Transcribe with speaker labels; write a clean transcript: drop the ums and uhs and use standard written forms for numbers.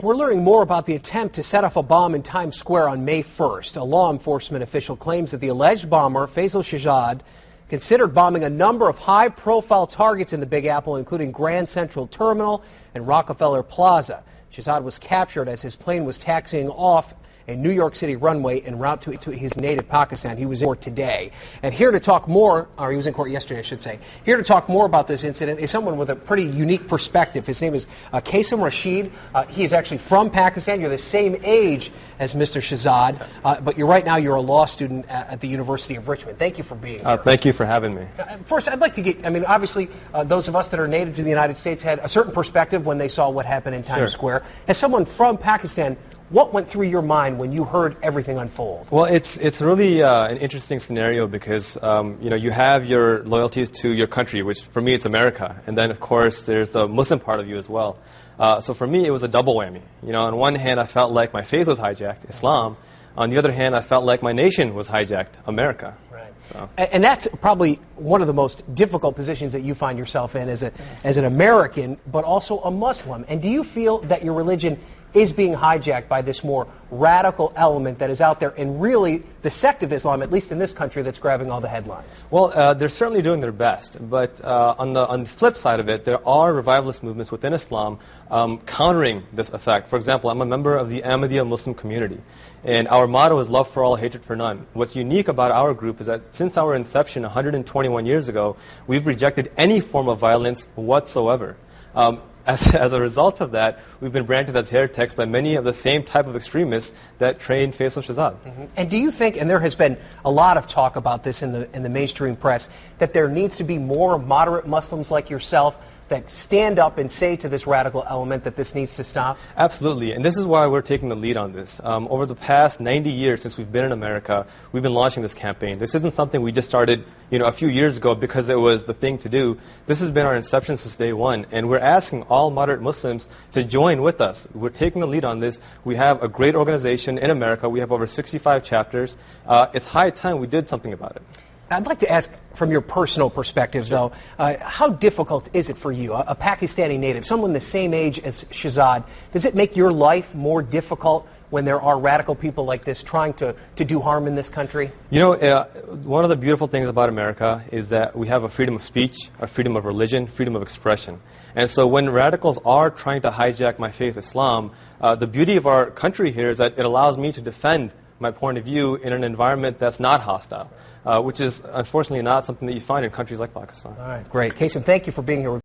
Speaker 1: We're learning more about the attempt to set off a bomb in Times Square on May 1st. A law enforcement official claims that the alleged bomber, Faisal Shahzad, considered bombing a number of high-profile targets in the Big Apple, including Grand Central Terminal and Rockefeller Plaza. Shahzad was captured as his plane was taxiing off a New York City runway en route to his native Pakistan. He was in court today. And here to talk more, or he was in court yesterday, I should say, here to talk more about this incident is someone with a pretty unique perspective. His name is Qasim Rashid. He is actually from Pakistan. You're the same age as Mr. Shahzad, but right now you're a law student at the University of Richmond. Thank you for being here.
Speaker 2: Thank you for having me.
Speaker 1: First, I'd like to get, obviously, those of us that are native to the United States had a certain perspective when they saw what happened in Times Square. As someone from Pakistan, what went through your mind when you heard everything unfold?
Speaker 2: Well, it's really an interesting scenario because you have your loyalties to your country, which for me it's America, and then of course there's the Muslim part of you as well. So for me it was a double whammy. On one hand I felt like my faith was hijacked, Islam. On the other hand I felt like my nation was hijacked, America.
Speaker 1: Right.
Speaker 2: So.
Speaker 1: And that's probably one of the most difficult positions that you find yourself in as an American, but also a Muslim. And do you feel that your religion is being hijacked by this more radical element that is out there, and really the sect of Islam, at least in this country, that's grabbing all the headlines?
Speaker 2: Well, they're certainly doing their best, but on the flip side of it, there are revivalist movements within Islam countering this effect. For example, I'm a member of the Ahmadiyya Muslim community, and our motto is love for all, hatred for none. What's unique about our group is that since our inception 121 years ago, we've rejected any form of violence whatsoever. As a result of that, we've been branded as heretics by many of the same type of extremists that trained Faisal Shahzad.
Speaker 1: Mm-hmm. And do you think, and there has been a lot of talk about this in the mainstream press, that there needs to be more moderate Muslims like yourself that stand up and say to this radical element that this needs to stop?
Speaker 2: Absolutely, and this is why we're taking the lead on this. Over the past 90 years since we've been in America, we've been launching this campaign. This isn't something we just started a few years ago because it was the thing to do. This has been our inception since day one, and we're asking all moderate Muslims to join with us. We're taking the lead on this. We have a great organization in America. We have over 65 chapters. It's high time we did something about it.
Speaker 1: I'd like to ask, from your personal perspective, though, how difficult is it for you, a Pakistani native, someone the same age as Shahzad? Does it make your life more difficult when there are radical people like this trying to do harm in this country?
Speaker 2: One of the beautiful things about America is that we have a freedom of speech, a freedom of religion, freedom of expression. And so when radicals are trying to hijack my faith, Islam, the beauty of our country here is that it allows me to defend my point of view in an environment that's not hostile, which is unfortunately not something that you find in countries like Pakistan.
Speaker 1: All right, great. Qasim, thank you for being here.